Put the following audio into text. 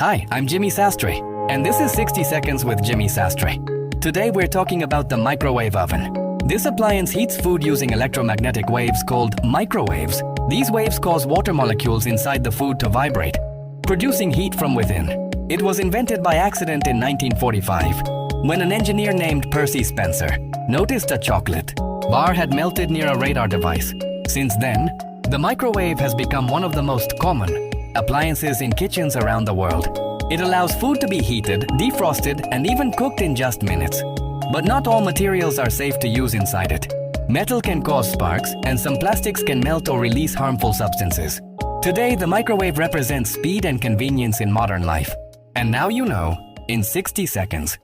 Hi, I'm Jimmy Sastre, and this is 60 Seconds with Jimmy Sastre. Today we're talking about the microwave oven. This appliance heats food using electromagnetic waves called microwaves. These waves cause water molecules inside the food to vibrate, producing heat from within. It was invented by accident in 1945, when an engineer named Percy Spencer noticed a chocolate bar had melted near a radar device. Since then, the microwave has become one of the most common appliances in kitchens around the world. It allows food to be heated, defrosted, and even cooked in just minutes. But not all materials are safe to use inside it. Metal can cause sparks, and some plastics can melt or release harmful substances. Today, the microwave represents speed and convenience in modern life. And now you know, in 60 seconds.